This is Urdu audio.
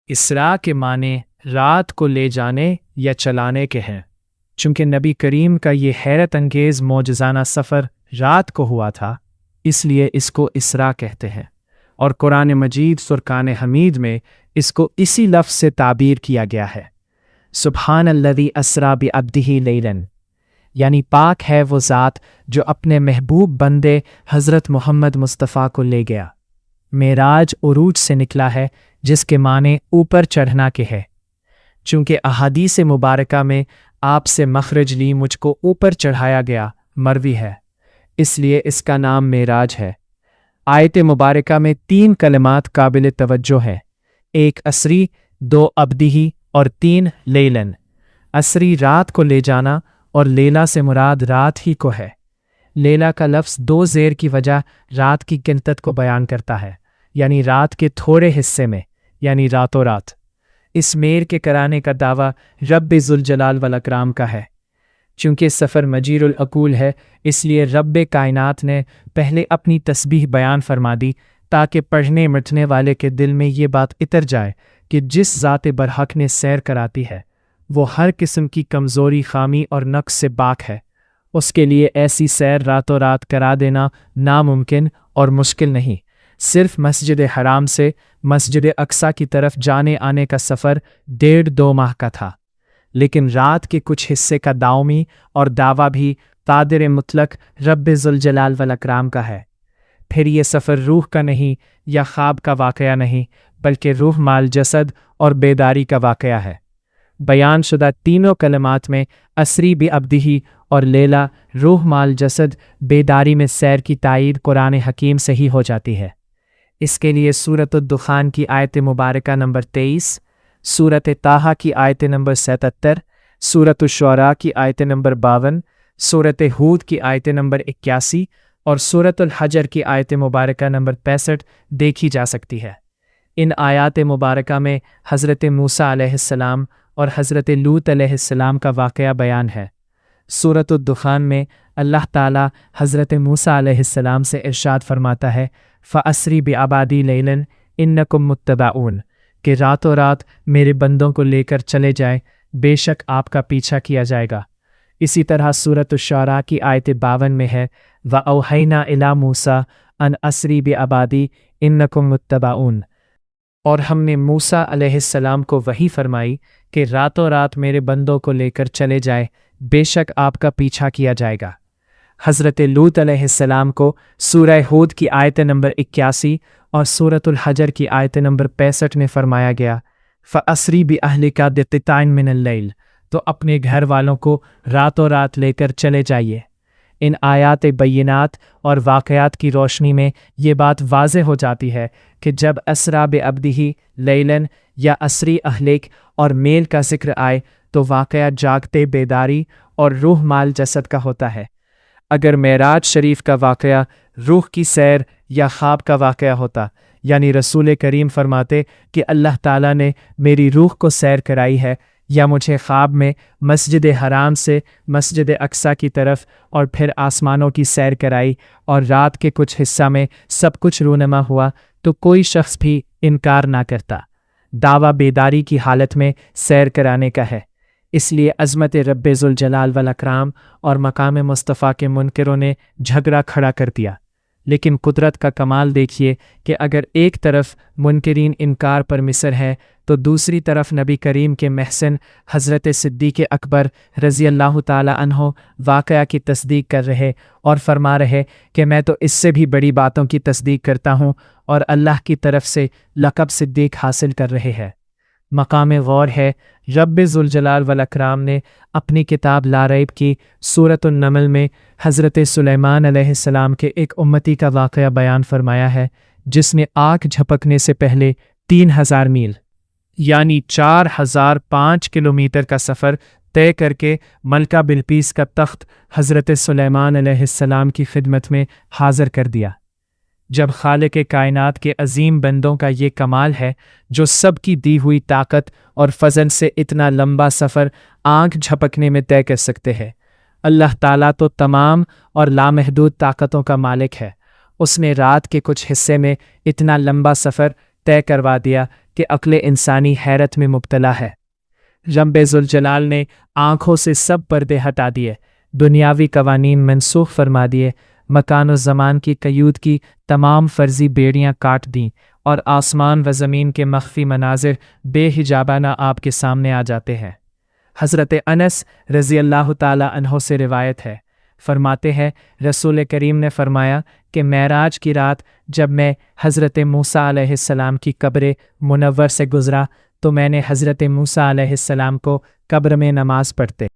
اسراء کے معنی رات کو لے جانے یا چلانے کے ہیں۔ چونکہ نبی کریم کا یہ حیرت انگیز معجزانہ سفر رات کو ہوا تھا، اس لیے اس کو اسراء کہتے ہیں، اور قرآن مجید فرقان حمید میں اس کو اسی لفظ سے تعبیر کیا گیا ہے۔ سبحان الذی اسریٰ بعبدہ لیلاً، یعنی پاک ہے وہ ذات جو اپنے محبوب بندے حضرت محمد مصطفیٰ کو لے گیا۔ معراج عروج سے نکلا ہے، جس کے معنی اوپر چڑھنا کے ہے۔ چونکہ احادیث مبارکہ میں آپ سے مخرج لی مجھ کو اوپر چڑھایا گیا مروی ہے، اس لیے اس کا نام معراج ہے۔ آیت مبارکہ میں 3 کلمات قابل توجہ ہیں، 1 اسری، 2 عبدہ اور 3 لیلاً۔ اسری رات کو لے جانا اور لیلا سے مراد رات ہی کو ہے۔ لیلا کا لفظ 2 زیر کی وجہ رات کی قلت کو بیان کرتا ہے، یعنی رات کے تھوڑے حصے میں، یعنی راتوں رات۔ اس میر کے کرانے کا دعویٰ رب ذوالجلال والاکرام کا ہے۔ چونکہ سفر مجیر العقول ہے، اس لیے رب کائنات نے پہلے اپنی تسبیح بیان فرما دی تاکہ پڑھنے مٹنے والے کے دل میں یہ بات اتر جائے کہ جس ذات برحق نے سیر کراتی ہے وہ ہر قسم کی کمزوری، خامی اور نقص سے پاک ہے۔ اس کے لیے ایسی سیر راتوں رات کرا دینا ناممکن اور مشکل نہیں۔ صرف مسجد حرام سے مسجد اقصیٰ کی طرف جانے آنے کا سفر 1.5-2 ماہ کا تھا، لیکن رات کے کچھ حصے کا داومی اور دعویٰ بھی قادر مطلق رب ذوالجلال والاکرام کا ہے۔ پھر یہ سفر روح کا نہیں یا خواب کا واقعہ نہیں، بلکہ روح مال جسد اور بیداری کا واقعہ ہے۔ بیان شدہ تینوں کلمات میں اسری بعبدہ اور لیلا روح مال جسد بیداری میں سیر کی تائید قرآن حکیم سے ہی ہو جاتی ہے۔ اس کے لیے سورۃ الدخان کی آیت مبارکہ نمبر 23، سورۃ طٰہٰ کی آیت نمبر 77، سورۃ الشعراء کی آیت نمبر 52، سورۃ ہود کی آیت نمبر 81 اور سورۃ الحجر کی آیت مبارکہ نمبر 65 دیکھی جا سکتی ہے۔ ان آیات مبارکہ میں حضرت موسیٰ علیہ السلام اور حضرت لوط علیہ السلام کا واقعہ بیان ہے۔ سورۃ الدخان میں اللہ تعالیٰ حضرت موسیٰ علیہ السلام سے ارشاد فرماتا ہے، فَأَسْرِ بِعِبَادِي لَيْلًا إِنَّكُم مُتَّبَعُونَ، کہ راتوں رات میرے بندوں کو لے کر چلے جائیں، بے شک آپ کا پیچھا کیا جائے گا۔ اسی طرح سورۃ الشعراء کی آیت 52 میں ہے، وَأَوْحَيْنَا إِلَىٰ مُوسَىٰ أَنْ أَسْرِ بِعِبَادِي إِنَّكُم مُتَّبَعُونَ، اور ہم نے موسیٰ علیہ السلام کو وحی فرمائی کہ راتوں رات میرے بندوں کو لے کر چلے جائے، بے شک آپ کا پیچھا کیا جائے گا۔ حضرت لوط علیہ السلام کو سورہ ہود کی آیت نمبر 81 اور سورۃ الحجر کی آیت نمبر 65 میں فرمایا گیا، فَأَسْرِ بِأَهْلِكَ بِقِطْعٍ مِّنَ اللَّيْلِ، تو اپنے گھر والوں کو راتوں رات لے کر چلے جائیے۔ ان آیات بینات اور واقعات کی روشنی میں یہ بات واضح ہو جاتی ہے کہ جب اسریٰ بعبدہ لیلاً یا اسری اہلک اور میل کا ذکر آئے تو واقعہ جاگتے بیداری اور روح مال جسد کا ہوتا ہے۔ اگر معراج شریف کا واقعہ روح کی سیر یا خواب کا واقعہ ہوتا، یعنی رسول کریم فرماتے کہ اللہ تعالیٰ نے میری روح کو سیر کرائی ہے، یا مجھے خواب میں مسجد حرام سے مسجد اقصیٰ کی طرف اور پھر آسمانوں کی سیر کرائی اور رات کے کچھ حصہ میں سب کچھ رونما ہوا، تو کوئی شخص بھی انکار نہ کرتا۔ دعویٰ بیداری کی حالت میں سیر کرانے کا ہے، اس لیے عظمت رب ذوالجلال والاکرام اور مقام مصطفیٰ کے منکروں نے جھگڑا کھڑا کر دیا۔ لیکن قدرت کا کمال دیکھیے کہ اگر ایک طرف منکرین انکار پر مصر ہے تو دوسری طرف نبی کریم کے محسن حضرت صدیق اکبر رضی اللہ تعالی عنہ واقعہ کی تصدیق کر رہے اور فرما رہے کہ میں تو اس سے بھی بڑی باتوں کی تصدیق کرتا ہوں، اور اللہ کی طرف سے لقب صدیق حاصل کر رہے ہیں۔ مقام غور ہے، رب ذوالجلال والاکرام نے اپنی کتاب لا ریب کی سورۃ النمل میں حضرت سلیمان علیہ السلام کے ایک امتی کا واقعہ بیان فرمایا ہے، جس نے آنکھ جھپکنے سے پہلے 3000 میل یعنی 4005 کلومیٹر کا سفر طے کر کے ملکہ بلقیس کا تخت حضرت سلیمان علیہ السلام کی خدمت میں حاضر کر دیا۔ جب خالق کائنات کے عظیم بندوں کا یہ کمال ہے جو سب کی دی ہوئی طاقت اور فضل سے اتنا لمبا سفر آنکھ جھپکنے میں طے کر سکتے ہیں۔ اللہ تعالیٰ تو تمام اور لامحدود طاقتوں کا مالک ہے، اس نے رات کے کچھ حصے میں اتنا لمبا سفر طے کروا دیا کہ عقل انسانی حیرت میں مبتلا ہے۔ رب ذوالجلال نے آنکھوں سے سب پردے ہٹا دیے، دنیاوی قوانین منسوخ فرما دیے، مکان و زمان کی قیود کی تمام فرضی بیڑیاں کاٹ دیں، اور آسمان و زمین کے مخفی مناظر بے حجابانہ آپ کے سامنے آ جاتے ہیں۔ حضرت انس رضی اللہ تعالی عنہ سے روایت ہے، فرماتے ہیں رسول کریم نے فرمایا کہ معراج کی رات جب میں حضرت موسیٰ علیہ السلام کی قبر منور سے گزرا تو میں نے حضرت موسیٰ علیہ السلام کو قبر میں نماز پڑھتے